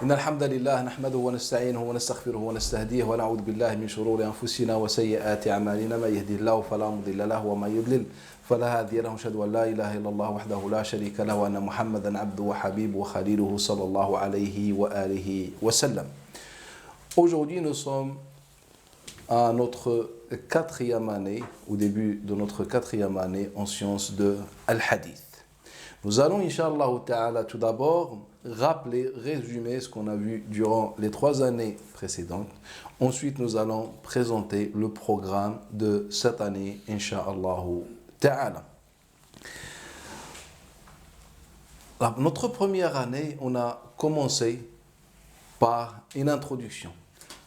إن الحمد لله نحمده ونستعينه ونستغفره ونستهديه ونعوذ بالله من شرور أنفسنا وسيئات أعمالنا من يهده الله فلا مضل له ومن يضلل فلا هادي له أشهد أن لا إله إلا الله وحده لا شريك له وأن محمدا عبده وحبيبه وخليله صلى الله عليه وآله وسلم. Aujourd'hui, nous sommes à notre quatrième année, au début de notre quatrième année en sciences de Al-Hadith. Nous allons, Inch'Allah Ta'ala, tout d'abord rappeler, résumer ce qu'on a vu durant les 3 années précédentes. Ensuite, nous allons présenter le programme de cette année, Inch'Allah Ta'ala. Notre première année, on a commencé par une introduction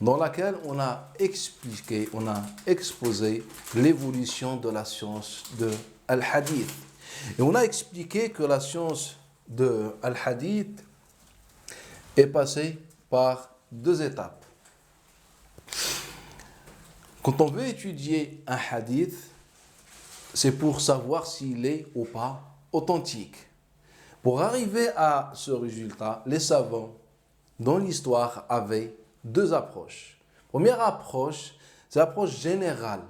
dans laquelle on a expliqué, on a exposé l'évolution de la science de Al-Hadith. Et on a expliqué que la science de Al-Hadith est passée par 2 étapes. Quand on veut étudier un hadith, c'est pour savoir s'il est ou pas authentique. Pour arriver à ce résultat, les savants dans l'histoire avaient 2 approches. Première approche, c'est l'approche générale.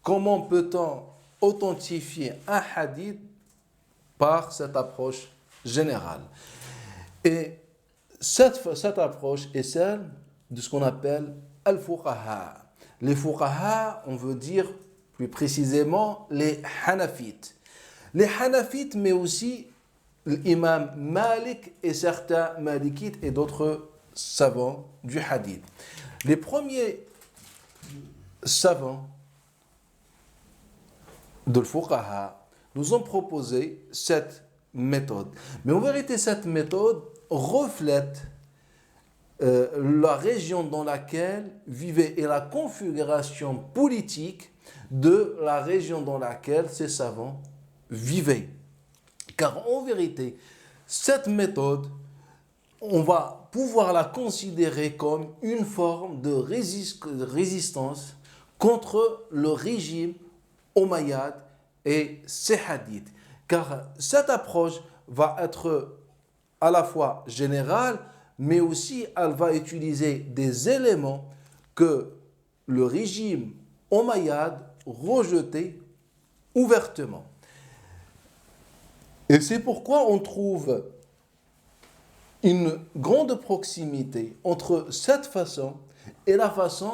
Comment peut-on authentifier un hadith par cette approche générale? Et cette approche est celle de ce qu'on appelle al-fuqaha. Les fuqaha, on veut dire plus précisément les hanafites. Les hanafites, mais aussi l'imam Malik et certains malikites et d'autres savants du hadith. Les premiers savants de fuqaha nous ont proposé cette méthode. Mais en vérité, cette méthode reflète la région dans laquelle vivaient et la configuration politique de la région dans laquelle ces savants vivaient. Car en vérité, cette méthode, on va pouvoir la considérer comme une forme de résistance contre le régime omeyyade et ses hadiths. Car cette approche va être à la fois générale, mais aussi elle va utiliser des éléments que le régime omeyyade rejetait ouvertement. Et c'est pourquoi on trouve une grande proximité entre cette façon et la façon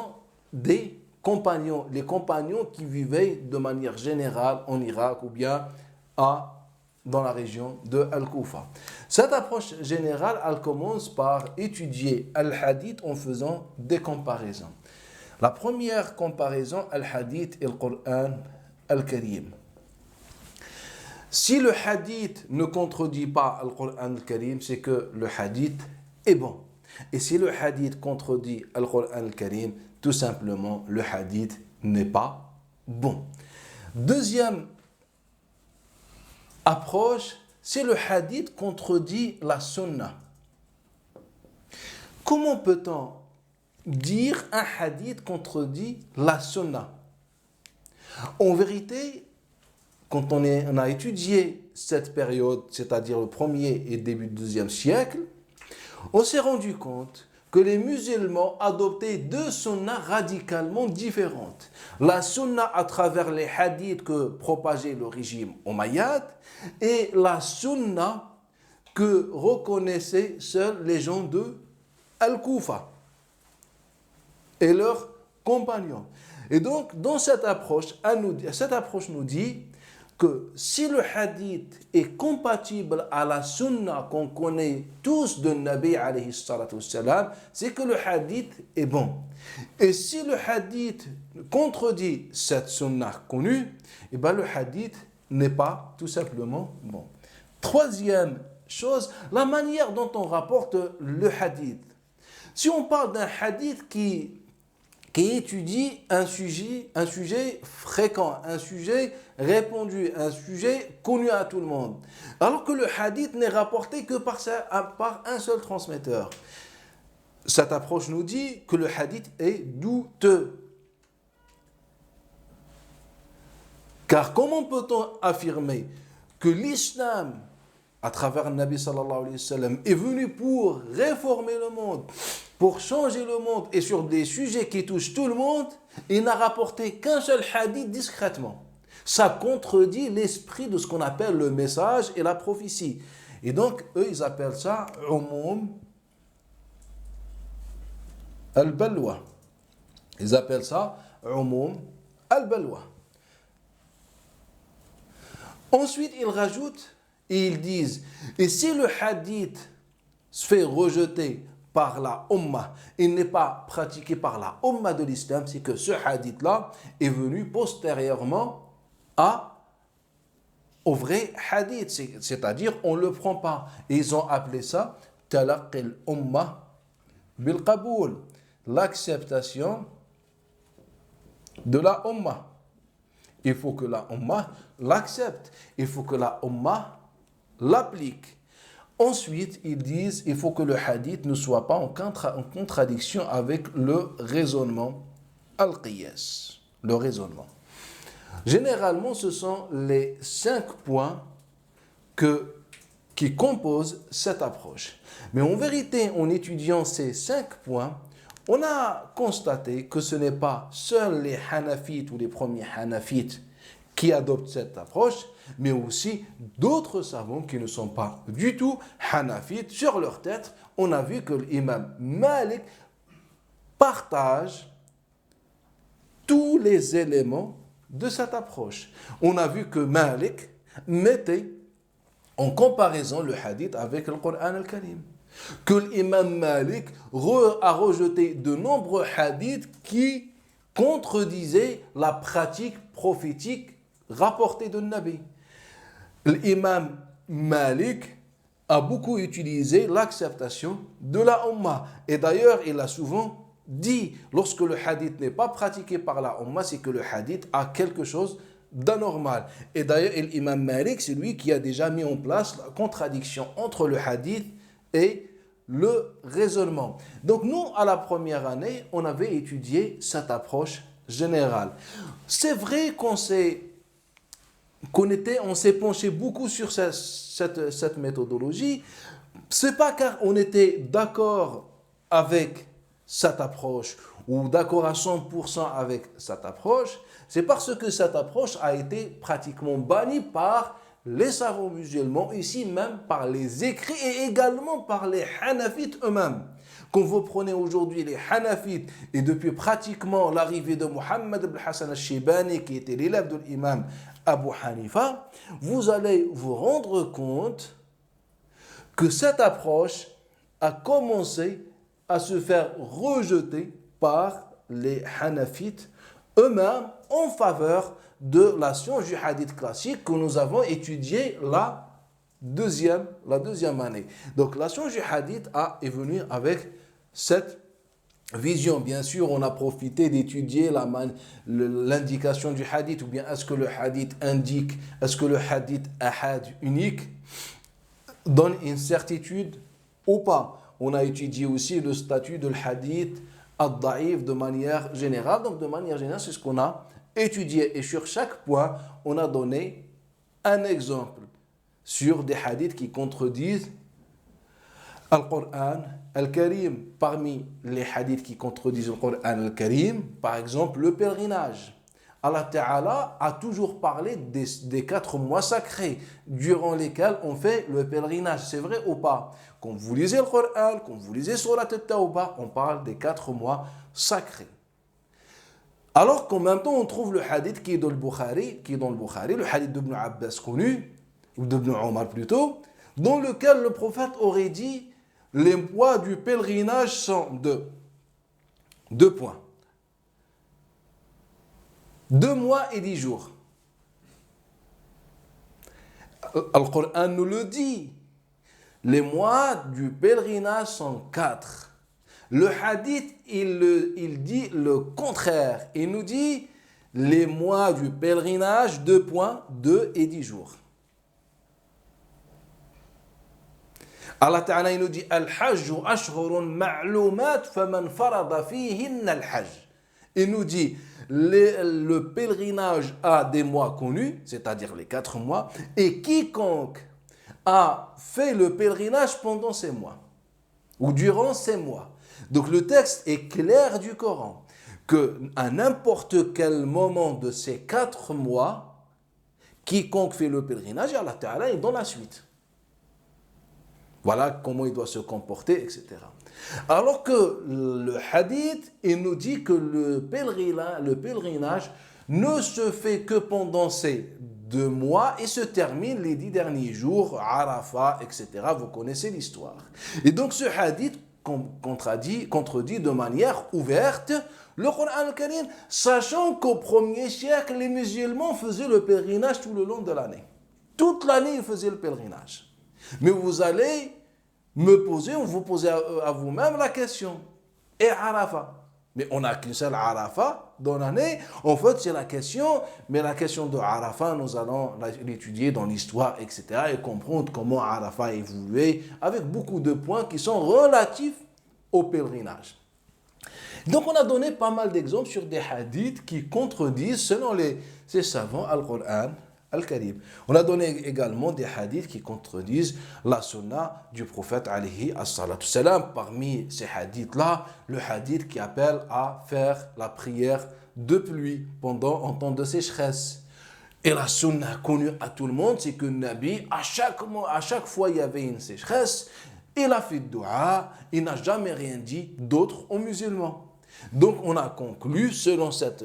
des compagnons, les compagnons qui vivaient de manière générale en Irak ou bien dans la région de Al-Koufa. Cette approche générale, elle commence par étudier Al-Hadith en faisant des comparaisons. La première comparaison, Al-Hadith et le Coran Al-Karim. Si le hadith ne contredit pas le Coran Al-Karim, c'est que le hadith est bon. Et si le hadith contredit le Coran Al-Karim, tout simplement, le hadith n'est pas bon. Deuxième approche, c'est le hadith contredit la sunna. Comment peut-on dire un hadith contredit la sunna? En vérité, quand on a étudié cette période, c'est-à-dire le 1er et début du 2e siècle, on s'est rendu compte que les musulmans adoptaient 2 sunnas radicalement différentes. La sunna à travers les hadiths que propageait le régime omeyyade et la sunna que reconnaissaient seuls les gens de Al-Koufa et leurs compagnons. Et donc, dans cette approche nous dit que si le hadith est compatible à la sunna qu'on connaît tous de Nabi alayhi salatu wassalam, c'est que le hadith est bon. Et si le hadith contredit cette sunna connue, eh bien le hadith n'est pas tout simplement bon. Troisième chose, la manière dont on rapporte le hadith. Si on parle d'un hadith qui étudie un sujet fréquent, un sujet répandu, un sujet connu à tout le monde. Alors que le hadith n'est rapporté que par un seul transmetteur. Cette approche nous dit que le hadith est douteux. Car comment peut-on affirmer que l'islam à travers le Nabi sallallahu alayhi wa sallam, est venu pour réformer le monde, pour changer le monde et sur des sujets qui touchent tout le monde, il n'a rapporté qu'un seul hadith discrètement. Ça contredit l'esprit de ce qu'on appelle le message et la prophétie. Et donc, eux, ils appellent ça umum al-balwa. Ils appellent ça umum al-balwa. Ensuite, ils rajoutent et ils disent, et si le hadith se fait rejeter par la Ummah, il n'est pas pratiqué par la Ummah de l'islam, c'est que ce hadith-là est venu postérieurement au vrai hadith, c'est-à-dire on ne le prend pas. Et ils ont appelé ça talaqil Ummah bil qaboul, l'acceptation de la Ummah. Il faut que la Ummah l'accepte, il faut que la Ummah l'applique. Ensuite, ils disent il faut que le hadith ne soit pas en contradiction avec le raisonnement al-qiyas, le raisonnement. Généralement, ce sont les 5 points qui composent cette approche. Mais en vérité, en étudiant ces 5 points, on a constaté que ce n'est pas seuls les Hanafites ou les premiers Hanafites qui adoptent cette approche, mais aussi d'autres savants qui ne sont pas du tout Hanafites. Sur leur tête, on a vu que l'imam Malik partage tous les éléments de cette approche. On a vu que Malik mettait en comparaison le hadith avec le Coran al-Karim. Que l'imam Malik a rejeté de nombreux hadiths qui contredisaient la pratique prophétique rapportée de Nabi. L'imam Malik a beaucoup utilisé l'acceptation de la Ummah. Et d'ailleurs, il a souvent dit, lorsque le hadith n'est pas pratiqué par la Ummah, c'est que le hadith a quelque chose d'anormal. Et d'ailleurs, l'imam Malik, c'est lui qui a déjà mis en place la contradiction entre le hadith et le raisonnement. Donc nous, à la première année, on avait étudié cette approche générale. C'est vrai qu'on s'est penché beaucoup sur cette méthodologie. C'est pas car on était d'accord avec cette approche ou d'accord à 100% avec cette approche, c'est parce que cette approche a été pratiquement bannie par les savants musulmans, ici même par les écrits et également par les Hanafites eux-mêmes. Quand vous prenez aujourd'hui les Hanafites et depuis pratiquement l'arrivée de Muhammad ibn Hassan al-Shaybani qui était l'élève de l'imam Abu Hanifa, vous allez vous rendre compte que cette approche a commencé à se faire rejeter par les Hanafites eux-mêmes en faveur de la science du hadith classique que nous avons étudié la deuxième année. Donc la science du hadith est venue avec cette vision. Bien sûr, on a profité d'étudier l'indication du hadith, ou bien est-ce que le hadith indique, est-ce que le hadith ahad unique donne une certitude ou pas. On a étudié aussi le statut de hadith ad-da'if de manière générale. Donc de manière générale, c'est ce qu'on a étudié. Et sur chaque point, on a donné un exemple sur des hadiths qui contredisent Al-Qur'an Al-Karim. Parmi les hadiths qui contredisent le Qur'an Al-Karim, par exemple, le pèlerinage. Allah Ta'ala a toujours parlé des 4 mois sacrés durant lesquels on fait le pèlerinage. C'est vrai ou pas? Quand vous lisez le Qur'an, quand vous lisez Surat Al-Tawbah, on parle des 4 mois sacrés. Alors qu'en même temps, on trouve le hadith qui est dans le Bukhari, le hadith d'Ibn Abbas connu, ou d'Ibn Omar plutôt, dans lequel le prophète aurait dit les mois du pèlerinage sont deux points. 2 mois et 10 jours. Al-Qur'an nous le dit. Les mois du pèlerinage sont 4. Le hadith, il dit le contraire. Il nous dit les mois du pèlerinage, 2 points, 2 et 10 jours. Allah Ta'ala il nous dit Al-Hajj ashhurun ma'lumat faman farada fihinna al-Hajj. Il nous dit le pèlerinage a des mois connus, c'est-à-dire les 4 mois, et quiconque a fait le pèlerinage pendant ces mois, ou durant ces mois. Donc le texte est clair du Coran, qu'à n'importe quel moment de ces 4 mois, quiconque fait le pèlerinage, Allah Ta'ala est dans la suite. Voilà comment il doit se comporter, etc. Alors que le hadith, il nous dit que le pèlerinage ne se fait que pendant ces 2 mois et se termine les 10 derniers jours, Arafat, etc. Vous connaissez l'histoire. Et donc ce hadith contredit de manière ouverte le Coran al-Karim, sachant qu'au 1er siècle, les musulmans faisaient le pèlerinage tout le long de l'année. Toute l'année, ils faisaient le pèlerinage. Mais vous allez vous posez à vous-même la question. Et Arafat? Mais on n'a qu'une seule Arafat dans l'année. En fait, c'est la question, mais la question de Arafat, nous allons l'étudier dans l'histoire, etc. et comprendre comment Arafat a évolué avec beaucoup de points qui sont relatifs au pèlerinage. Donc, on a donné pas mal d'exemples sur des hadiths qui contredisent, selon ces savants, Al-Qur'an Al-Karim. On a donné également des hadiths qui contredisent la sunna du prophète alayhi as-salatu salam. Parmi ces hadiths-là, le hadith qui appelle à faire la prière de pluie en temps de sécheresse. Et la sunna connue à tout le monde, c'est que le Nabi, à chaque fois il y avait une sécheresse, il a fait dua, il n'a jamais rien dit d'autre aux musulmans. Donc on a conclu, selon cette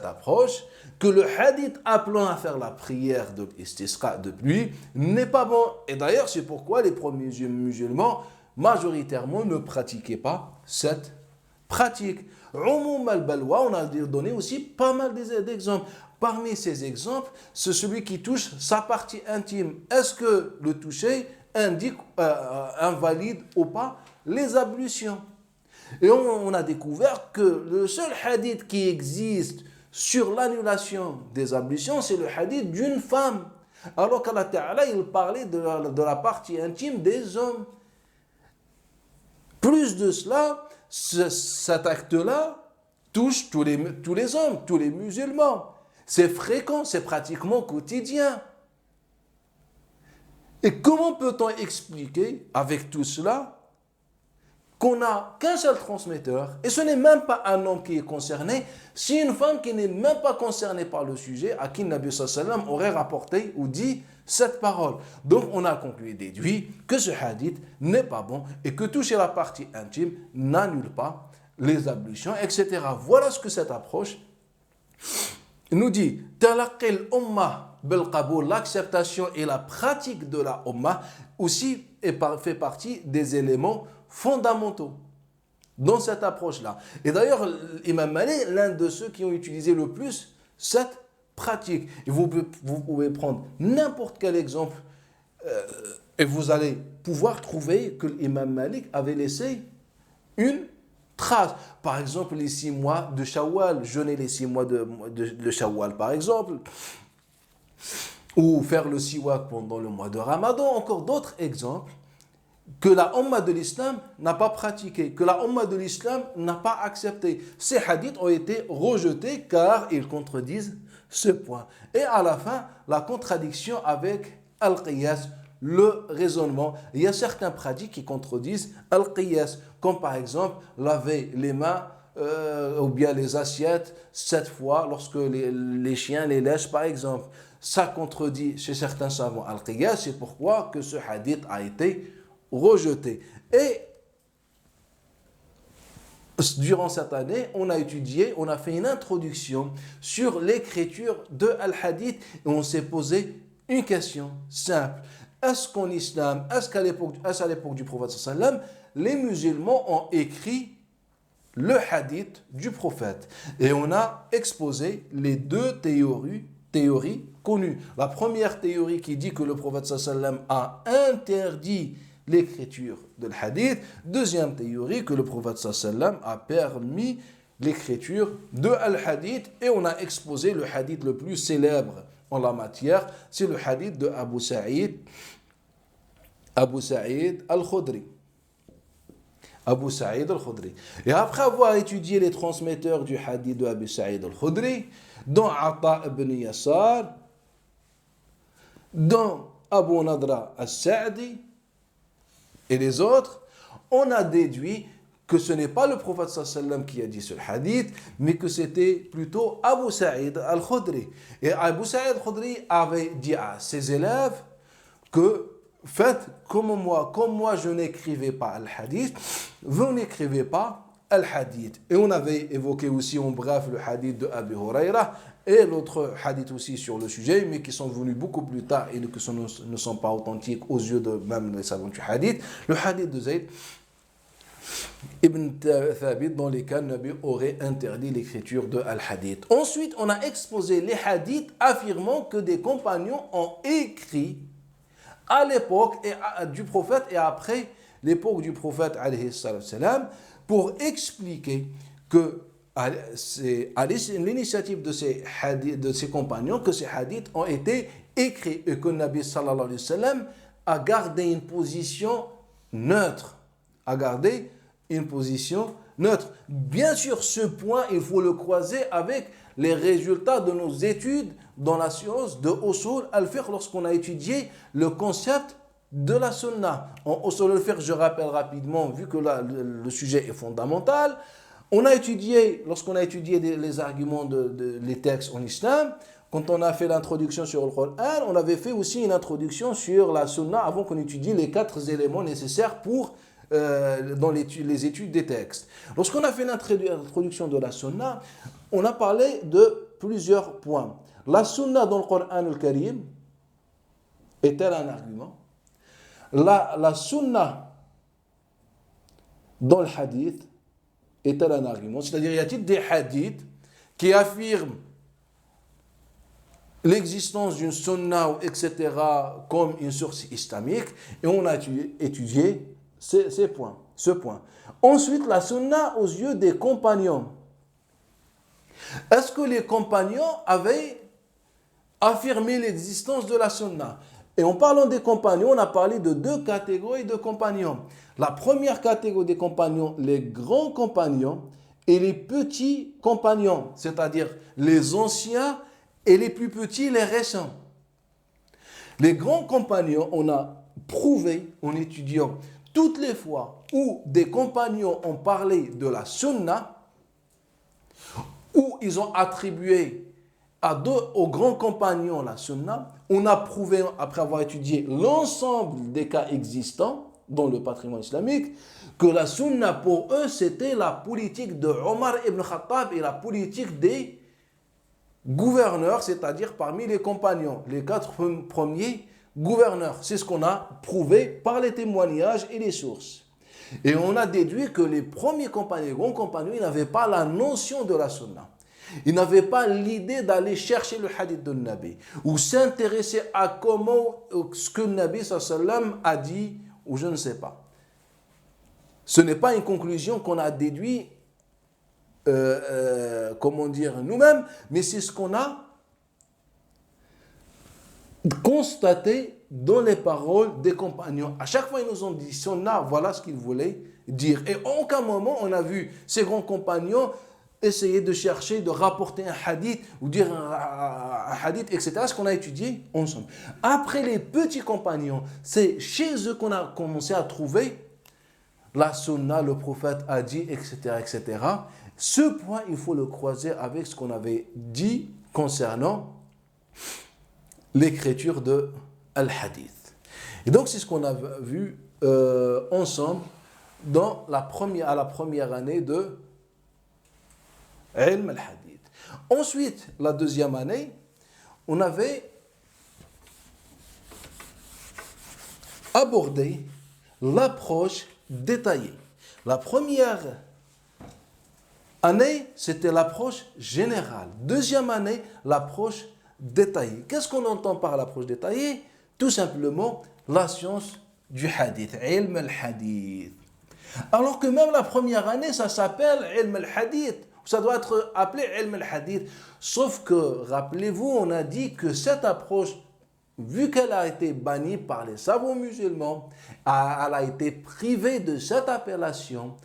approche, que le hadith appelant à faire la prière de l'istisqa de pluie n'est pas bon. Et d'ailleurs, c'est pourquoi les premiers musulmans, majoritairement, ne pratiquaient pas cette pratique. Umum al-balwa, on a donné aussi pas mal d'exemples. Parmi ces exemples, c'est celui qui touche sa partie intime. Est-ce que le toucher invalide ou pas les ablutions? Et on a découvert que le seul hadith qui existe sur l'annulation des ablutions, c'est le hadith d'une femme. Alors qu'Allah Ta'ala, il parlait de la partie intime des hommes. Plus de cela, cet acte-là touche tous les hommes, tous les musulmans. C'est fréquent, c'est pratiquement quotidien. Et comment peut-on expliquer avec tout cela qu'on n'a qu'un seul transmetteur, et ce n'est même pas un homme qui est concerné, c'est une femme qui n'est même pas concernée par le sujet, à qui le Nabi sallallahu alayhi wa sallam aurait rapporté ou dit cette parole. Donc on a conclu et déduit que ce hadith n'est pas bon et que toucher la partie intime n'annule pas les ablutions, etc. Voilà ce que cette approche nous dit. Talaqil umma bil qaboul, l'acceptation et la pratique de la umma aussi fait partie des éléments fondamentaux dans cette approche-là. Et d'ailleurs, Imam Malik, l'un de ceux qui ont utilisé le plus cette pratique. Et vous pouvez prendre n'importe quel exemple et vous allez pouvoir trouver que l'Imam Malik avait laissé une trace. Par exemple, les 6 mois de Shawwal, jeûner les 6 mois de Shawwal, par exemple, ou faire le siwak pendant le mois de Ramadan, encore d'autres exemples que la Ummah de l'Islam n'a pas pratiqué, que la Ummah de l'Islam n'a pas accepté. Ces hadiths ont été rejetés car ils contredisent ce point. Et à la fin, la contradiction avec Al-Qiyas, le raisonnement. Il y a certains pratiques qui contredisent Al-Qiyas, comme par exemple laver les mains ou bien les assiettes 7 fois lorsque les chiens les lèchent, par exemple. Ça contredit chez certains savants Al-Qiyas, c'est pourquoi que ce hadith a été rejeté. Et durant cette année, on a fait une introduction sur l'écriture de Al-Hadith et on s'est posé une question simple. Est-ce qu'en islam, est-ce à l'époque du prophète sallallahu alayhi wa sallam, les musulmans ont écrit le hadith du prophète? Et on a exposé les 2 théories connues. La première théorie qui dit que le prophète sallallahu alayhi wa sallam a interdit l'écriture de l'hadith. Deuxième théorie, que le prophète sallallahu alayhi wa sallam a permis l'écriture de al-hadith. Et on a exposé le hadith le plus célèbre en la matière, c'est le hadith de Abu Sa'id al-Khudri. Abu Sa'id al-Khudri. Et après avoir étudié les transmetteurs du hadith de Abu Sa'id al-Khudri, dont Ata ibn Yasar, dont Abu Nadra al-Sa'di et les autres, on a déduit que ce n'est pas le prophète sallam qui a dit ce hadith, mais que c'était plutôt Abu Sa'id al-Khudri. Et Abu Sa'id al-Khudri avait dit à ses élèves que faites comme moi je n'écrivais pas al-hadith, vous n'écrivez pas al-hadith. Et on avait évoqué aussi en bref le hadith de Abu Huraira et l'autre hadith aussi sur le sujet, mais qui sont venus beaucoup plus tard et qui ne sont pas authentiques aux yeux de même les savants du hadith. Le hadith de Zayd Ibn Thabit, dans lesquels Nabi aurait interdit l'écriture de al-hadith. Ensuite, on a exposé les hadiths affirmant que des compagnons ont écrit à l'époque du prophète et après l'époque du prophète alayhi salam, pour expliquer que c'est à l'initiative de ces compagnons que ces hadiths ont été écrits et que Nabi sallallahu alayhi wa sallam a gardé une position neutre. Bien sûr, ce point, il faut le croiser avec les résultats de nos études dans la science de Usul al-Fiqh lorsqu'on a étudié le concept de la sunna. En Usul al-Fiqh, je rappelle rapidement, vu que là, le sujet est fondamental, lorsqu'on a étudié les arguments les textes en islam, quand on a fait l'introduction sur le Coran, on avait fait aussi une introduction sur la sunna avant qu'on étudie les 4 éléments nécessaires dans les études des textes. Lorsqu'on a fait l'introduction de la sunna, on a parlé de plusieurs points. La sunna dans le Coran al-Karim est-elle un argument? La sunna dans le hadith est-elle un argument? C'est-à-dire, y a-t-il des hadiths qui affirment l'existence d'une sunna, etc., comme une source islamique? Et on a étudié ce point. Ensuite, la sunna aux yeux des compagnons. Est-ce que les compagnons avaient affirmé l'existence de la sunna? Et en parlant des compagnons, on a parlé de 2 catégories de compagnons. La première catégorie des compagnons, les grands compagnons et les petits compagnons, c'est-à-dire les anciens et les plus petits, les récents. Les grands compagnons, on a prouvé en étudiant toutes les fois où des compagnons ont parlé de la sunna, où ils ont attribué aux grands compagnons la sunna, on a prouvé, après avoir étudié l'ensemble des cas existants dans le patrimoine islamique, que la sunna pour eux, c'était la politique de Omar ibn Khattab et la politique des gouverneurs, c'est-à-dire parmi les compagnons, les 4 premiers gouverneurs. C'est ce qu'on a prouvé par les témoignages et les sources. Et on a déduit que les premiers compagnons, les grands compagnons, ils n'avaient pas la notion de la sunna. Ils n'avaient pas l'idée d'aller chercher le hadith de Nabi ou s'intéresser à ce que Nabi sallam a dit ou je ne sais pas. Ce n'est pas une conclusion qu'on a déduit nous-mêmes, mais c'est ce qu'on a constaté dans les paroles des compagnons. À chaque fois, ils nous ont dit sunna, voilà ce qu'ils voulaient dire. Et en aucun moment, on a vu ces grands compagnons essayer de chercher, de rapporter un hadith ou dire un hadith, etc. Ce qu'on a étudié ensemble. Après les petits compagnons, c'est chez eux qu'on a commencé à trouver la sunna, le prophète a dit, etc., etc. Ce point, il faut le croiser avec ce qu'on avait dit concernant l'écriture de al-hadith. Et donc, c'est ce qu'on a vu ensemble à la première année de ilm al-hadith. Ensuite, la deuxième année, on avait abordé l'approche détaillée. La première année, c'était l'approche générale. Deuxième année, l'approche détaillée. Qu'est-ce qu'on entend par l'approche détaillée? Tout simplement, la science du hadith, ilm al-hadith. Alors que même la première année, ça s'appelle ilm al-hadith. Ça doit être appelé ilm al-hadith. Sauf que, rappelez-vous, on a dit que cette approche, vu qu'elle a été bannie par les savants musulmans, elle a été privée de cette appellation.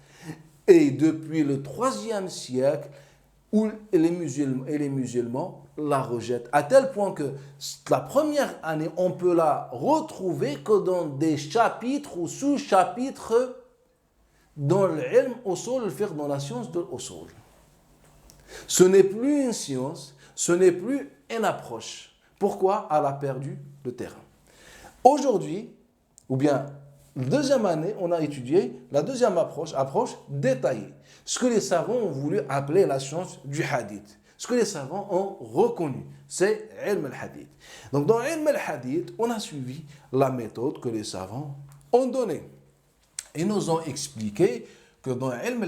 Et depuis le IIIe siècle, où les musulmans la rejettent. À tel point que la première année, on peut la retrouver que dans des chapitres ou sous-chapitres dans l'ilm usul al-fiqh, dans la science de l'usul. Ce n'est plus une science, ce n'est plus une approche. Pourquoi? Elle a perdu le terrain. Aujourd'hui, ou bien deuxième année, on a étudié la deuxième approche détaillée. Ce que les savants ont voulu appeler la science du hadith. Ce que les savants ont reconnu, c'est ilm al-hadith. Donc dans ilm al-hadith, on a suivi la méthode que les savants ont donnée. Ils nous ont expliqué que dans ilm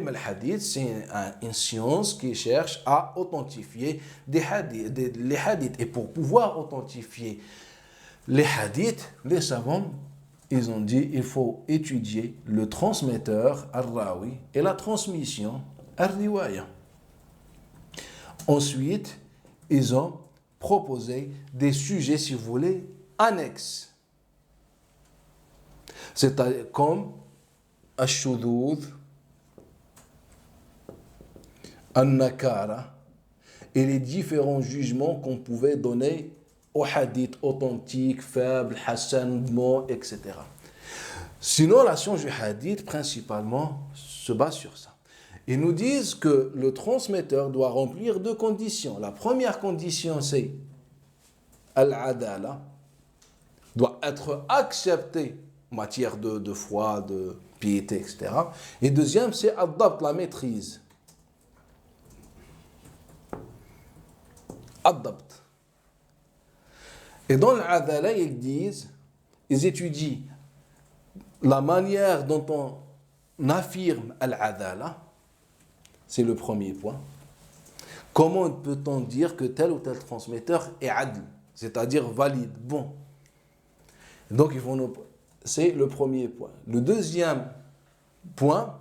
al-hadith, c'est une science qui cherche à authentifier les hadiths. Et pour pouvoir authentifier les hadiths, les savants, ils ont dit il faut étudier le transmetteur al-rawi et la transmission al-riwaya. Ensuite, ils ont proposé des sujets, si vous voulez, annexes. C'est-à-dire comme al-shudud, al-nakara et les différents jugements qu'on pouvait donner aux hadiths authentiques, faibles, hassan, bon, etc. Sinon, la science du hadith, principalement, se base sur ça. Ils nous disent que le transmetteur doit remplir deux conditions. La première condition, c'est al-adala, doit être accepté en matière de foi, de piété, etc. Et deuxième, c'est ad-dabt, la maîtrise. Ad-dabt. Et dans l'adala, ils étudient la manière dont on affirme al-adala. C'est le premier point. Comment peut-on dire que tel ou tel transmetteur est adl, c'est-à-dire valide, bon? Donc, c'est le premier point. Le deuxième point,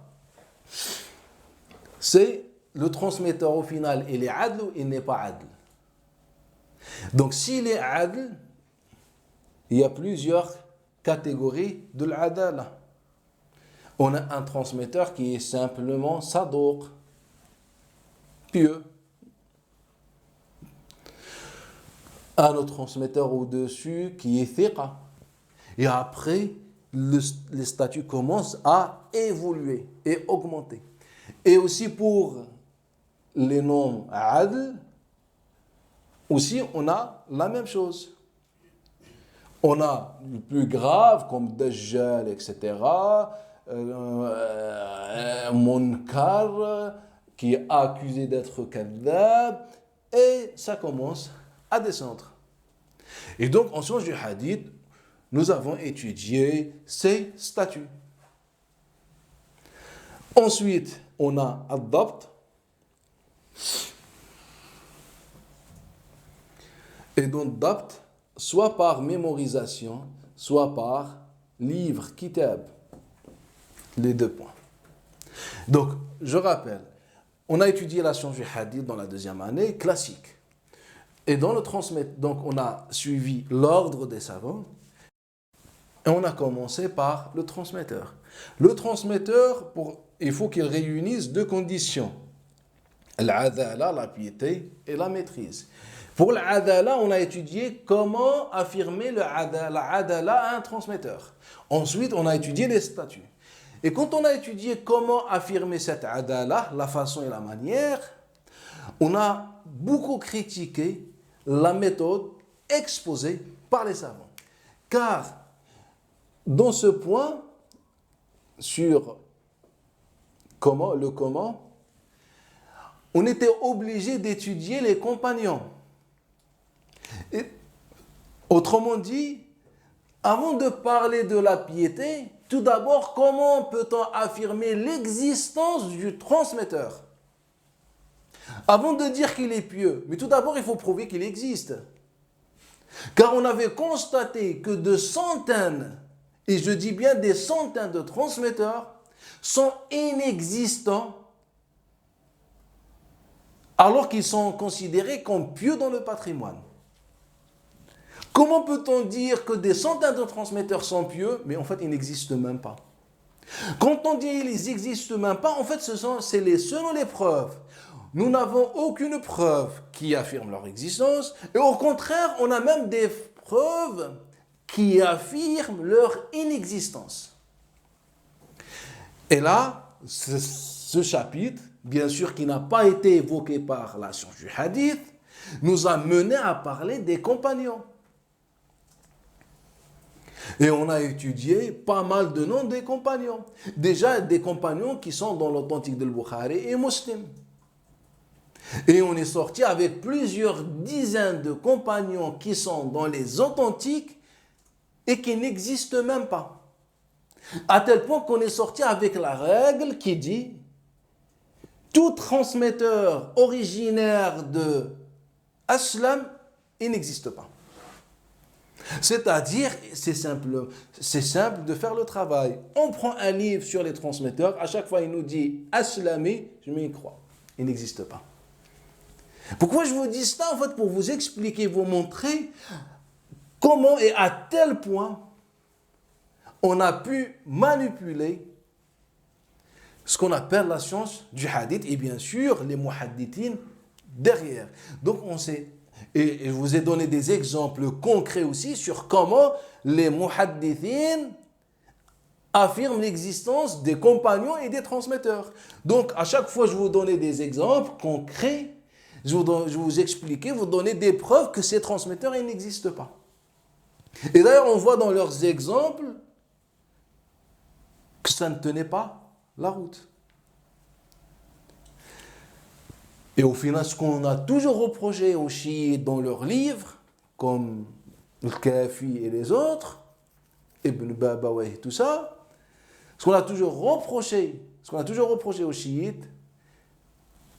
c'est le transmetteur au final, il est adl ou il n'est pas adl. Donc, s'il est adl, il y a plusieurs catégories de l'adala. On a un transmetteur qui est simplement sadouk, pieux. Un autre transmetteur au-dessus qui est thiqa. Et après, les statuts commencent à évoluer et augmenter. Et aussi pour les noms adl, aussi on a la même chose. On a le plus grave comme Dajjal, etc. Munkar, qui est accusé d'être kadhab, et ça commence à descendre. Et donc, en science du hadith, nous avons étudié ces statuts. Ensuite, on a ad-dabt. Et donc, dabt, soit par mémorisation, soit par livre, kitab. Les deux points. Donc, je rappelle, on a étudié la science du hadith dans la deuxième année, classique. Et dans le transmettre, donc on a suivi l'ordre des savants, et on a commencé par le transmetteur. Le transmetteur, il faut qu'il réunisse deux conditions. L'adala, la piété, et la maîtrise. Pour l'adala, on a étudié comment affirmer l'adala à un transmetteur. Ensuite, on a étudié les statuts. Et quand on a étudié comment affirmer cette adala, la façon et la manière, on a beaucoup critiqué la méthode exposée par les savants. Car dans ce point, sur comment, on était obligé d'étudier les compagnons. Et, autrement dit, avant de parler de la piété, tout d'abord, comment peut-on affirmer l'existence du transmetteur? Avant de dire qu'il est pieux, mais tout d'abord, il faut prouver qu'il existe. Car on avait constaté que de centaines, et je dis bien des centaines de transmetteurs, sont inexistants, alors qu'ils sont considérés comme pieux dans le patrimoine. Comment peut-on dire que des centaines de transmetteurs sont pieux, mais en fait, ils n'existent même pas? Quand on dit qu'ils n'existent même pas, en fait, c'est selon les preuves. nous n'avons aucune preuve qui affirme leur existence, et au contraire, on a même des preuves qui affirment leur inexistence. Et là, ce chapitre, bien sûr qui n'a pas été évoqué par la science du hadith, nous a mené à parler des compagnons. Et on a étudié pas mal de noms des compagnons. Déjà des compagnons qui sont dans l'authentique de Bukhari et Muslim. Et on est sorti avec plusieurs dizaines de compagnons qui sont dans les authentiques et qui n'existent même pas. À tel point qu'on est sorti avec la règle qui dit tout transmetteur originaire de Aslam, il n'existe pas. C'est-à-dire, c'est simple de faire le travail. On prend un livre sur les transmetteurs, à chaque fois il nous dit Aslami, je m'y crois. Il n'existe pas. Pourquoi je vous dis ça? En fait, pour vous expliquer, vous montrer comment et à tel point on a pu manipuler ce qu'on appelle la science du hadith et bien sûr les muhaddithines derrière. Donc on sait, et je vous ai donné des exemples concrets aussi sur comment les muhaddithines affirment l'existence des compagnons et des transmetteurs. Donc à chaque fois je vous donnais des exemples concrets, je vous expliquais, vous donnais des preuves que ces transmetteurs ils n'existent pas. Et d'ailleurs on voit dans leurs exemples que ça ne tenait pas la route. Et au final, ce qu'on a toujours reproché aux chiites dans leurs livres, comme le Kafi et les autres, Ibn Babawayh, tout ça, ce qu'on a toujours reproché aux chiites,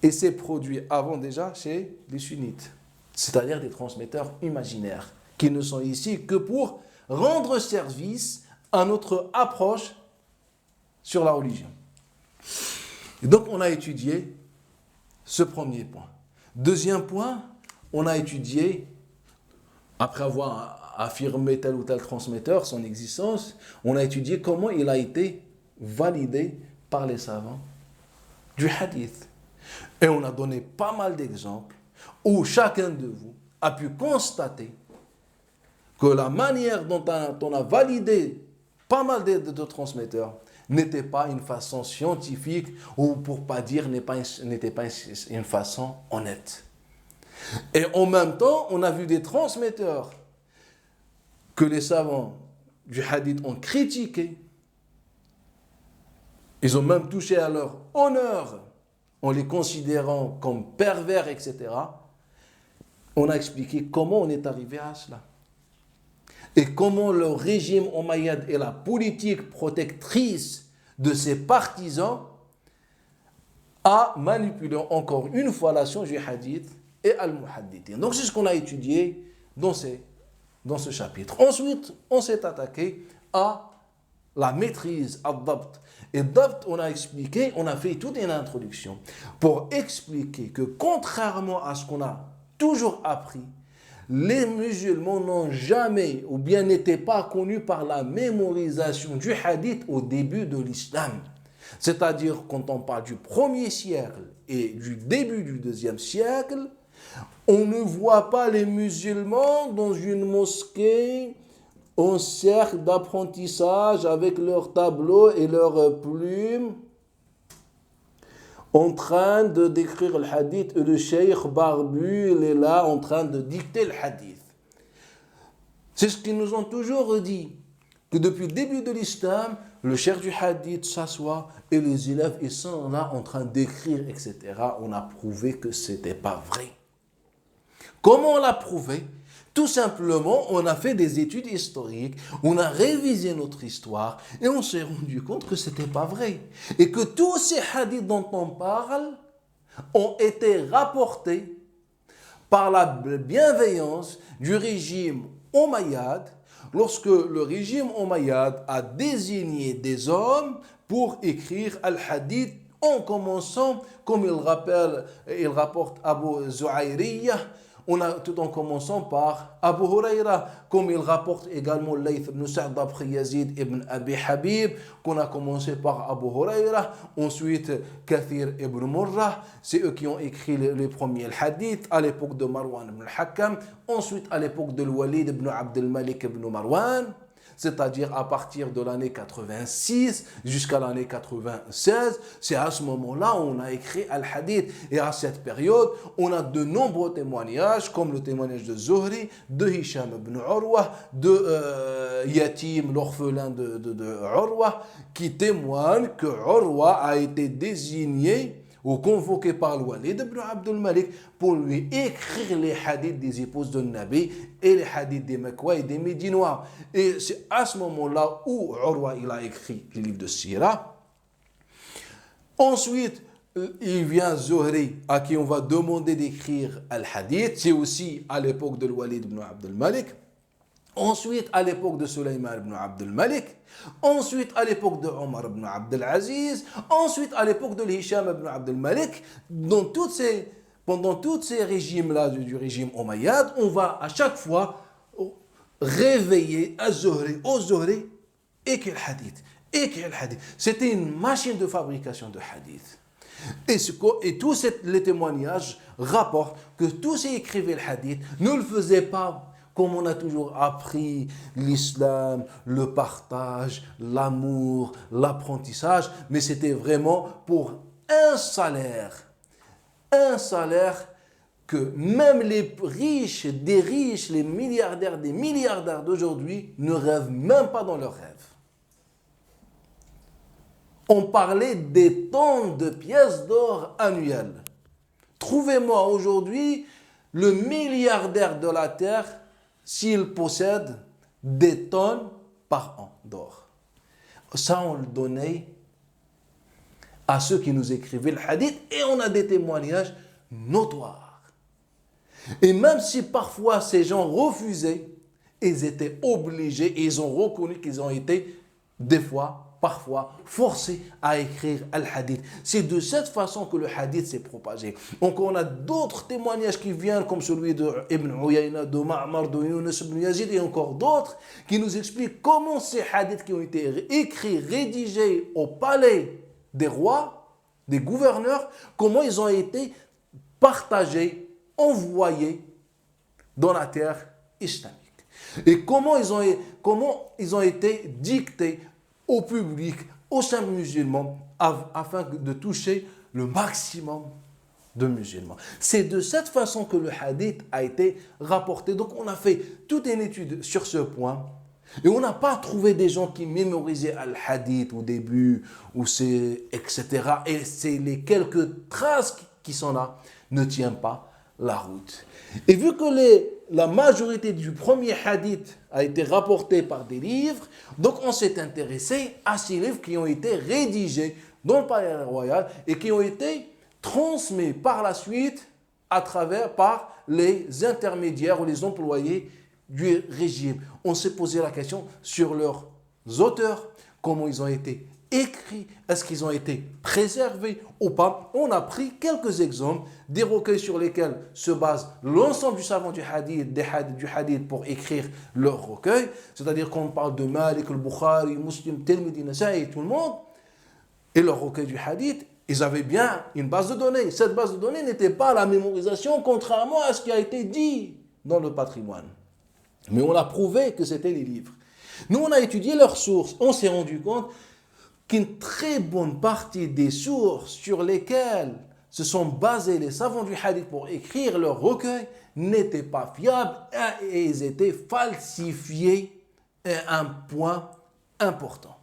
et c'est produit avant déjà chez les sunnites, c'est-à-dire des transmetteurs imaginaires, qui ne sont ici que pour rendre service à notre approche sur la religion. Et donc, on a étudié ce premier point. Deuxième point, on a étudié, après avoir affirmé tel ou tel transmetteur, son existence, on a étudié comment il a été validé par les savants du hadith. Et on a donné pas mal d'exemples où chacun de vous a pu constater que la manière dont on a validé pas mal de transmetteurs n'était pas une façon scientifique ou pour pas dire n'était pas une façon honnête. Et en même temps, on a vu des transmetteurs que les savants du hadith ont critiqués. Ils ont même touché à leur honneur en les considérant comme pervers, etc. On a expliqué comment on est arrivé à cela. Et comment le régime omeyyade et la politique protectrice de ses partisans a manipulé encore une fois la science du hadith et al-muhaddithin. Donc c'est ce qu'on a étudié dans ce chapitre. Ensuite, on s'est attaqué à la maîtrise, ad-dabt. Et dabt, on a expliqué, on a fait toute une introduction pour expliquer que contrairement à ce qu'on a toujours appris, les musulmans n'ont jamais ou bien n'étaient pas connus par la mémorisation du hadith au début de l'islam. C'est-à-dire quand on parle du 1er siècle et du début du 2e siècle, on ne voit pas les musulmans dans une mosquée en cercle d'apprentissage avec leurs tableaux et leurs plumes en train de décrire le hadith et le cheikh barbu, il est là en train de dicter le hadith. C'est ce qu'ils nous ont toujours dit, que depuis le début de l'islam, le cheikh du hadith s'assoit et les élèves ils sont là en train d'écrire, etc. On a prouvé que ce n'était pas vrai. Comment on l'a prouvé? Tout simplement, on a fait des études historiques, on a révisé notre histoire et on s'est rendu compte que ce n'était pas vrai. Et que tous ces hadiths dont on parle ont été rapportés par la bienveillance du régime omeyyade lorsque le régime omeyyade a désigné des hommes pour écrire al-hadith en commençant, comme il rapporte Abu Zuhayriyah, on a tout en commençant par Abu Huraira, comme il rapporte également Layth ibn Sa'd d'après Yazid ibn Abi Habib, qu'on a commencé par Abu Huraira, ensuite Kathir ibn Murrah, c'est eux qui ont écrit les premiers hadiths à l'époque de Marwan ibn al-Hakam, ensuite à l'époque de Walid ibn Abd al-Malik ibn Marwan, c'est-à-dire à partir de l'année 86 jusqu'à l'année 96, c'est à ce moment-là où on a écrit Al-Hadith. Et à cette période, on a de nombreux témoignages, comme le témoignage de Zuhri, de Hisham ibn Urwa, de Yatim, l'orphelin de Urwa, qui témoignent que Urwa a été désigné ou convoqué par le Walid ibn Abd al-Malik pour lui écrire les hadiths des épouses de Nabi et les hadiths des Mekwa et des Médinois. Et c'est à ce moment-là où Urwa il a écrit les livres de Sira. Ensuite, il vient Zuhri, à qui on va demander d'écrire al-Hadith. C'est aussi à l'époque de Walid ibn Abd al-Malik. Ensuite, à l'époque de Sulayman ibn Abd al-Malik. Ensuite, à l'époque de Omar ibn Abd al-Aziz. Ensuite, à l'époque de Hisham ibn Abd al-Malik. Pendant tous ces régimes-là du régime Omeyyade, on va à chaque fois réveiller au Zuhri, écrire le hadith. C'était une machine de fabrication de hadith. Et tous les témoignages rapportent que tous ceux qui écrivaient le hadith ne le faisaient pas comme on a toujours appris l'islam, le partage, l'amour, l'apprentissage, mais c'était vraiment pour un salaire que même les riches, les milliardaires d'aujourd'hui ne rêvent même pas dans leurs rêves. On parlait des tonnes de pièces d'or annuelles. Trouvez-moi aujourd'hui le milliardaire de la terre s'il possède des tonnes par an d'or. Ça, on le donnait à ceux qui nous écrivaient le hadith et on a des témoignages notoires. Et même si parfois ces gens refusaient, ils étaient obligés et ils ont reconnu qu'ils ont été parfois forcés à écrire al-hadith. C'est de cette façon que le hadith s'est propagé. Donc on a d'autres témoignages qui viennent comme celui de Ibn Uyayna, de Ma'mar, de Yunus ibn Yazid et encore d'autres qui nous expliquent comment ces hadiths qui ont été écrits, rédigés au palais des rois, des gouverneurs, comment ils ont été partagés, envoyés dans la terre islamique. Et comment ils ont été dictés au public, aux simples musulmans, afin de toucher le maximum de musulmans. C'est de cette façon que le hadith a été rapporté. Donc on a fait toute une étude sur ce point. Et on n'a pas trouvé des gens qui mémorisaient al-hadith au début, etc. Et c'est les quelques traces qui sont là ne tiennent pas la route. Et vu que la majorité du premier hadith a été rapporté par des livres, donc on s'est intéressé à ces livres qui ont été rédigés dans le palais royal et qui ont été transmis par la suite par les intermédiaires ou les employés du régime. On s'est posé la question sur leurs auteurs, comment ils ont été écrits, est-ce qu'ils ont été préservés ou pas. On a pris quelques exemples des recueils sur lesquels se base l'ensemble du savant du hadith pour écrire leurs recueils, c'est-à-dire qu'on parle de Malik, al-Bukhari, Muslim, Tirmidhi, Nasa'i et tout le monde, et leurs recueils du hadith, ils avaient bien une base de données. Cette base de données n'était pas la mémorisation, contrairement à ce qui a été dit dans le patrimoine. Mais on a prouvé que c'était les livres. Nous, on a étudié leurs sources. On s'est rendu compte qu'une très bonne partie des sources sur lesquelles se sont basés les savants du hadith pour écrire leurs recueils n'étaient pas fiables et ils étaient falsifiés à un point important.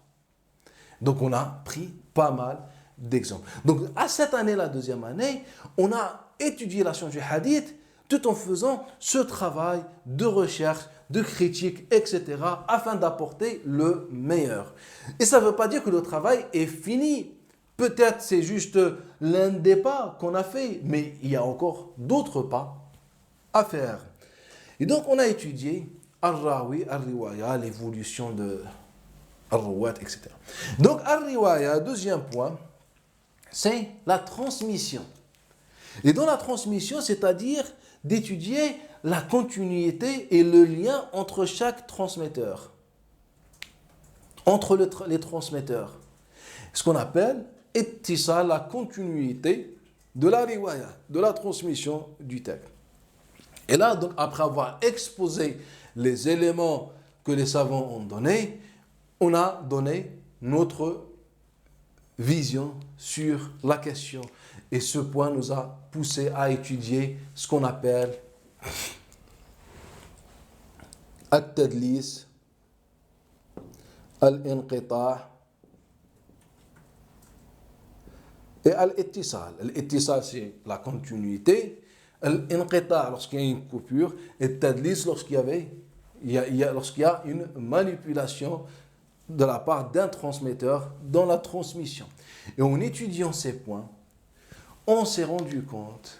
Donc on a pris pas mal d'exemples. Donc à cette année, la deuxième année, on a étudié la science du hadith tout en faisant ce travail de recherche, de critique, etc., afin d'apporter le meilleur. Et ça ne veut pas dire que le travail est fini. Peut-être c'est juste l'un des pas qu'on a fait, mais il y a encore d'autres pas à faire. Et donc on a étudié Al-Rawi, Al-Riwaya, l'évolution de Al-Rawat, etc. Donc Al-Riwaya, deuxième point, c'est la transmission. Et dans la transmission, c'est-à-dire d'étudier la continuité et le lien entre chaque transmetteur, entre les transmetteurs. Ce qu'on appelle ittisal, la continuité de la riwaya, de la transmission du texte. Et là, donc, après avoir exposé les éléments que les savants ont donnés, on a donné notre vision sur la question. Et ce point nous a poussé à étudier ce qu'on appelle al-tadlis, al-inqita' et al-ittisal. Al-ittisal, c'est la continuité. Al-inqita' lorsqu'il y a une coupure. Et al-tadlis lorsqu'il y a une manipulation de la part d'un transmetteur dans la transmission. Et en étudiant ces points, on s'est rendu compte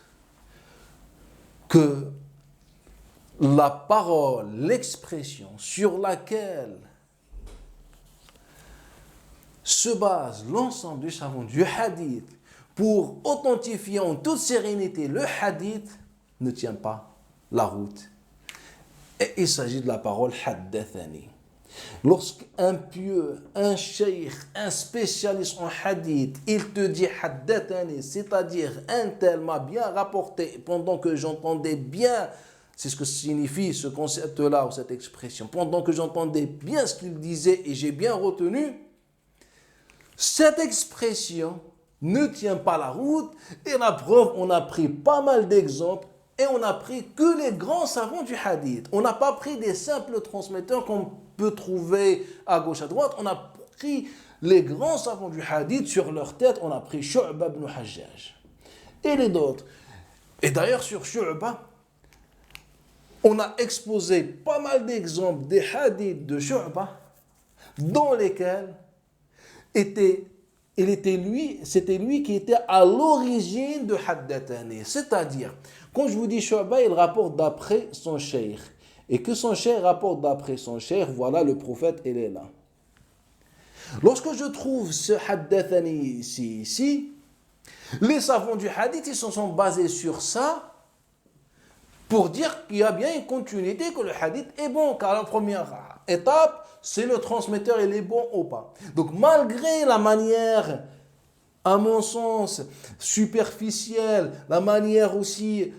que la parole, l'expression sur laquelle se base l'ensemble des savants du hadith pour authentifier en toute sérénité le hadith ne tient pas la route. Et il s'agit de la parole haddathani. Lorsqu'un pieux, un cheikh, un spécialiste en hadith, il te dit haddathani, c'est-à-dire un tel m'a bien rapporté pendant que j'entendais bien, c'est ce que signifie ce concept-là ou cette expression, pendant que j'entendais bien ce qu'il disait et j'ai bien retenu, cette expression ne tient pas la route et la preuve, on a pris pas mal d'exemples et on n'a pris que les grands savants du hadith. On n'a pas pris des simples transmetteurs qu'on peut trouver à gauche, à droite. On a pris les grands savants du hadith sur leur tête. On a pris Shu'ba ibn Hajjaj et les autres. Et d'ailleurs, sur Shu'ba, on a exposé pas mal d'exemples des hadiths de Shu'ba dans lesquels c'était lui qui était à l'origine de Haddathani. C'est-à-dire, quand je vous dis Shu'ba, il rapporte d'après son cheikh. Et que son cheikh rapporte d'après son cheikh, voilà, le prophète, il est là. Lorsque je trouve ce Haddathani ici, les savants du hadith, ils se sont basés sur ça pour dire qu'il y a bien une continuité, que le hadith est bon. Car la première étape, c'est le transmetteur, il est bon ou pas. Donc malgré la manière, à mon sens, superficielle, la manière aussi,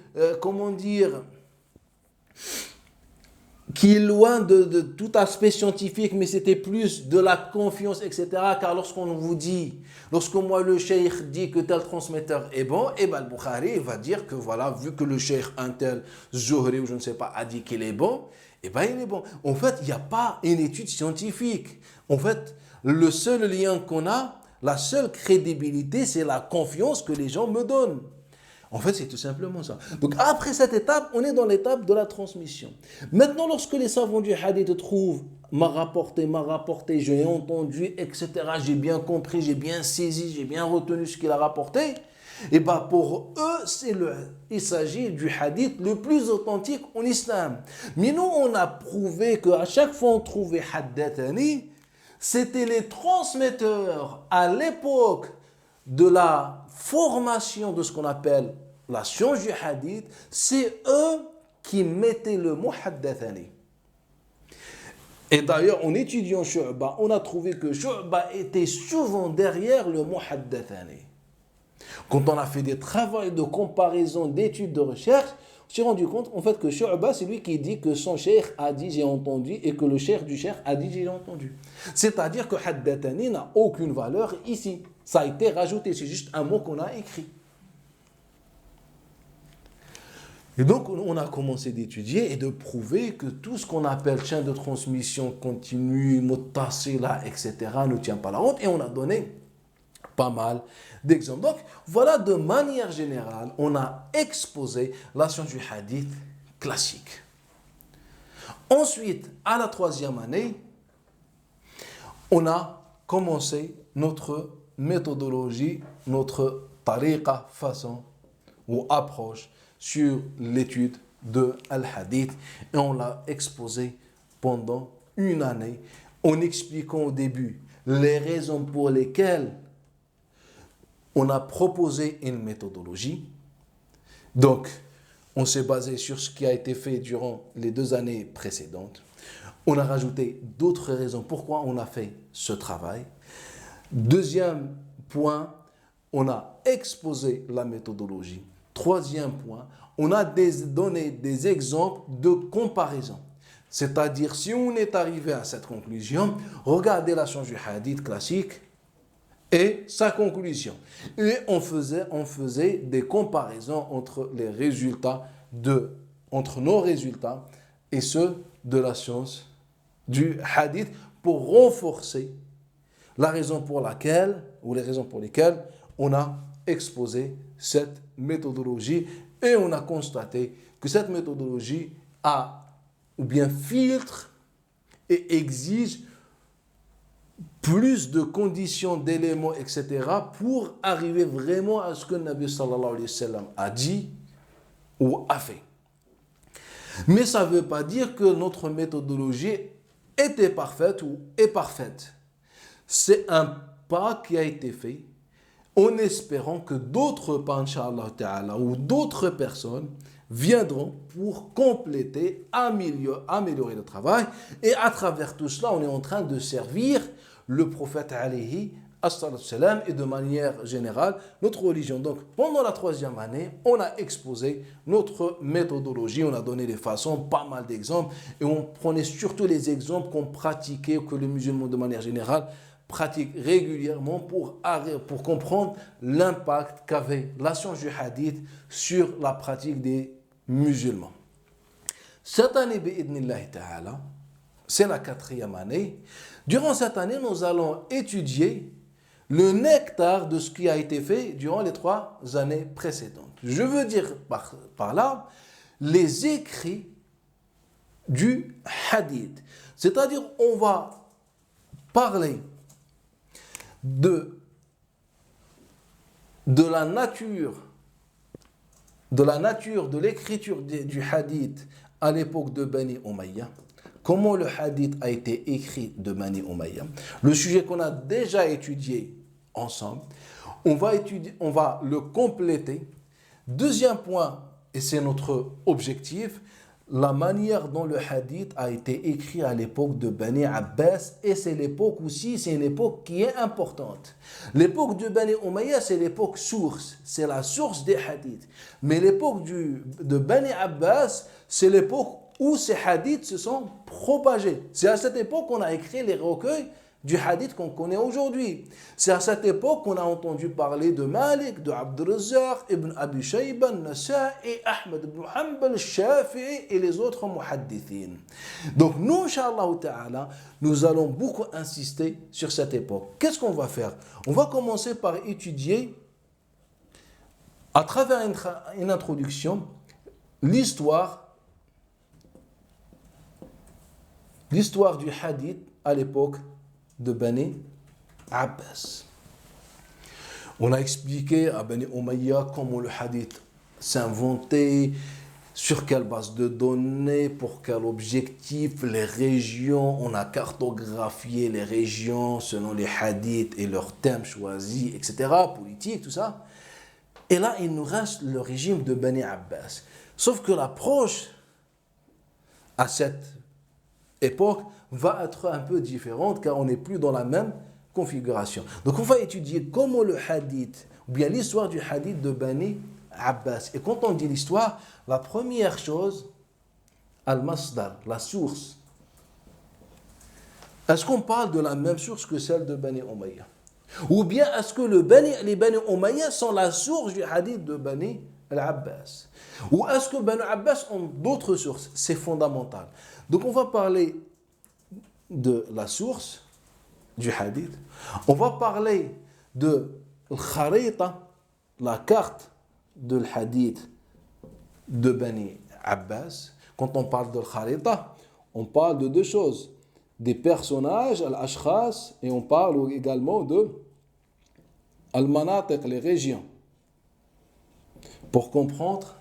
qui est loin de tout aspect scientifique, mais c'était plus de la confiance, etc. Car lorsque moi le cheikh dit que tel transmetteur est bon, et ben le Bukhari va dire que voilà, vu que le cheikh un tel Zuhri ou je ne sais pas a dit qu'il est bon, et ben il est bon. En fait, il n'y a pas une étude scientifique. En fait, le seul lien qu'on a, la seule crédibilité, c'est la confiance que les gens me donnent. En fait, c'est tout simplement ça. Donc, après cette étape, on est dans l'étape de la transmission. Maintenant, lorsque les savants du hadith trouvent m'a rapporté, j'ai entendu, etc., j'ai bien compris, j'ai bien saisi, j'ai bien retenu ce qu'il a rapporté, et bien pour eux, il s'agit du hadith le plus authentique en islam. Mais nous, on a prouvé qu'à chaque fois on trouvait haddathani, c'était les transmetteurs à l'époque de la formation de ce qu'on appelle la science du hadith, c'est eux qui mettaient le mot haddathani. Et d'ailleurs, en étudiant Shu'ba, on a trouvé que Shu'ba était souvent derrière le mot haddathani. Quand on a fait des travaux de comparaison, d'études, de recherche, on s'est rendu compte en fait que Shu'ba, c'est lui qui dit que son cheikh a dit j'ai entendu et que le cheikh du cheikh a dit j'ai entendu. C'est-à-dire que haddathani n'a aucune valeur ici. Ça a été rajouté, c'est juste un mot qu'on a écrit. Et donc, on a commencé d'étudier et de prouver que tout ce qu'on appelle chaîne de transmission continue, mutasila, etc., ne tient pas la route. Et on a donné pas mal d'exemples. Donc, voilà, de manière générale, on a exposé la science du hadith classique. Ensuite, à la 3e année, on a commencé notre méthodologie, notre tariqa, façon ou approche sur l'étude de Al-Hadith et on l'a exposé pendant une année en expliquant au début les raisons pour lesquelles on a proposé une méthodologie. Donc, On s'est basé sur ce qui a été fait durant les 2 années précédentes. On a rajouté d'autres raisons pourquoi on a fait ce travail. Deuxième point, on a exposé la méthodologie. Troisième point, on a donné des exemples de comparaison. C'est-à-dire, si on est arrivé à cette conclusion, regardez la science du hadith classique et sa conclusion. Et on faisait des comparaisons entre les résultats entre nos résultats et ceux de la science du hadith pour renforcer la raison pour laquelle, ou les raisons pour lesquelles on a exposé cette méthodologie et on a constaté que cette méthodologie filtre et exige plus de conditions, d'éléments, etc. pour arriver vraiment à ce que le Nabi sallallahu alayhi wa sallam a dit ou a fait. Mais ça ne veut pas dire que notre méthodologie était parfaite ou est parfaite. C'est un pas qui a été fait en espérant que d'autres pas, Inch'Allah Ta'ala, ou d'autres personnes viendront pour compléter, améliorer le travail. Et à travers tout cela, on est en train de servir le prophète alayhi as-salam et de manière générale notre religion. Donc pendant la 3e année, on a exposé notre méthodologie, on a donné des façons, pas mal d'exemples, et on prenait surtout les exemples qu'on pratiquait, que les musulmans de manière générale pratiquent régulièrement pour comprendre l'impact qu'avait la science du hadith sur la pratique des musulmans. Cette année, bi'idnillahi ta'ala, c'est la 4e année. Durant cette année, nous allons étudier le nectar de ce qui a été fait durant les 3 années précédentes. Je veux dire par là les écrits du hadith. C'est-à-dire, on va parler de la nature de l'écriture du hadith à l'époque de Bani Umayya. Comment le hadith a été écrit de Bani Umayya. Le sujet qu'on a déjà étudié ensemble. On va le compléter. Deuxième point, et c'est notre objectif, la manière dont le hadith a été écrit à l'époque de Bani Abbas, et c'est l'époque aussi, c'est une époque qui est importante. L'époque de Bani Umayya, c'est l'époque source, c'est la source des hadiths. Mais l'époque de Bani Abbas, c'est l'époque où ces hadiths se sont propagés. C'est à cette époque qu'on a écrit les recueils du hadith qu'on connaît aujourd'hui. C'est à cette époque qu'on a entendu parler de Malik, de Abd al-Razzaq, Ibn Abi Shayba, Nasa'i, Ahmed ibn Hanbal, Shafi'i et les autres muhaddithin. Donc nous, Inch'Allah Ta'ala, nous allons beaucoup insister sur cette époque. Qu'est-ce qu'on va faire? On va commencer par étudier, à travers une introduction, l'histoire du hadith à l'époque de Bani Abbas. On a expliqué à Bani Umayya comment le hadith s'est inventé, sur quelle base de données, pour quel objectif, les régions. On a cartographié les régions selon les hadiths et leurs thèmes choisis, etc., politique, tout ça. Et là, il nous reste le régime de Bani Abbas. Sauf que l'approche à cette époque va être un peu différente car on n'est plus dans la même configuration. Donc on va étudier comment le hadith, ou bien l'histoire du hadith de Bani Abbas. Et quand on dit l'histoire, la première chose, al-masdar, la source. Est-ce qu'on parle de la même source que celle de Bani Umayya? Ou bien est-ce que les Bani Umayya sont la source du hadith de Bani Abbas? Ou est-ce que Bani Abbas ont d'autres sources? C'est fondamental. Donc on va parler de la source du hadith. On va parler de al-kharita, la carte de hadith de Bani Abbas. Quand on parle de al-kharita, on parle de 2 choses. Des personnages, al-ashkhas, et on parle également de al-manatiq, les régions. Pour comprendre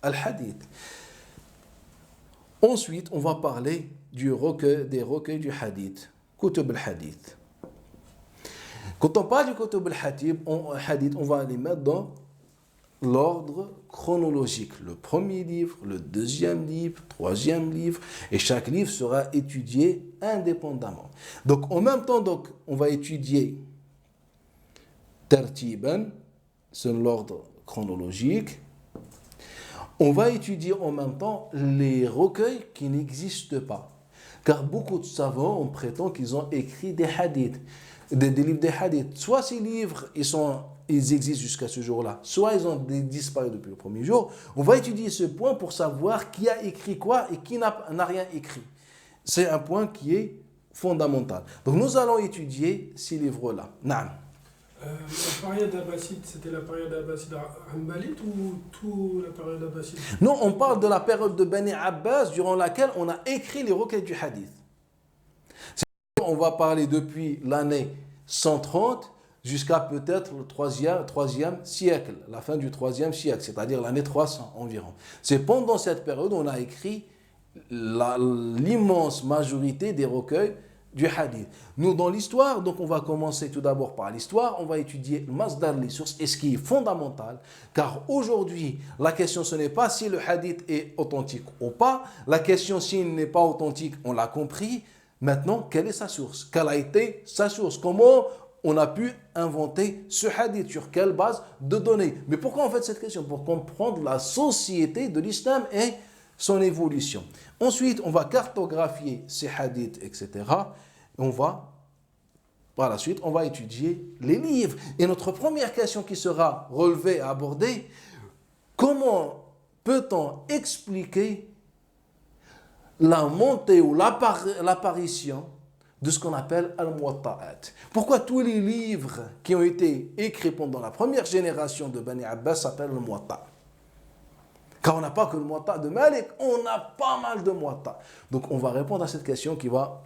al-hadith. Ensuite, on va parler des recueils du hadith, Kutub al-Hadith. Quand on parle du Kutub al-Hadith, on va les mettre dans l'ordre chronologique. Le premier livre, le deuxième livre, troisième livre, et chaque livre sera étudié indépendamment. Donc, en même temps, donc, on va étudier Tartiban, selon l'ordre chronologique. On va étudier en même temps les recueils qui n'existent pas. Car beaucoup de savants, on prétend qu'ils ont écrit des hadiths, des livres des hadiths. Soit ces livres, ils existent jusqu'à ce jour-là, soit ils ont disparu depuis le premier jour. On va étudier ce point pour savoir qui a écrit quoi et qui n'a rien écrit. C'est un point qui est fondamental. Donc nous allons étudier ces livres-là. Naam. La période abbasside, c'était la période abbasside hanbalite ou toute la période abbasside? Non, on parle de la période de Bani Abbas durant laquelle on a écrit les recueils du hadith. On va parler depuis l'année 130 jusqu'à peut-être le 3e siècle, la fin du 3e siècle, c'est-à-dire l'année 300 environ. C'est pendant cette période qu'on a écrit l'immense majorité des recueils du hadith. Nous, dans l'histoire, donc on va commencer tout d'abord par l'histoire, on va étudier le masdar, les sources, et ce qui est fondamental, car aujourd'hui, la question ce n'est pas si le hadith est authentique ou pas, la question s'il n'est pas authentique, on l'a compris. Maintenant, quelle est sa source? Quelle a été sa source? Comment on a pu inventer ce hadith? Sur quelle base de données? Mais pourquoi on fait cette question? Pour comprendre la société de l'islam et son évolution. Ensuite, on va cartographier ces hadiths, etc. Par la suite, on va étudier les livres. Et notre première question qui sera relevée, abordée, comment peut-on expliquer la montée ou l'apparition de ce qu'on appelle al-Muwatta'at? Pourquoi tous les livres qui ont été écrits pendant la première génération de Bani Abbas s'appellent le Muwatta'? Car on n'a pas que le Muwatta' de Malik, on a pas mal de Muwatta'. Donc on va répondre à cette question qui va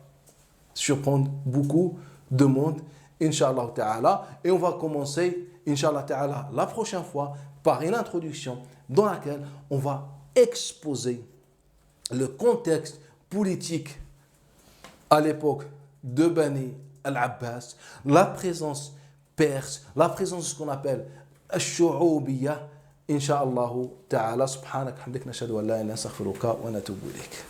surprendre beaucoup de monde, Inch'Allah Ta'ala. Et on va commencer, Inch'Allah Ta'ala, la prochaine fois, par une introduction dans laquelle on va exposer le contexte politique à l'époque de Bani al-Abbas, la présence perse, la présence de ce qu'on appelle al-Shu'ubiyya. إن شاء الله تعالى سبحانك حمدك نشهد أن لا إله إلا أنت نستغفرك ونتوب إليك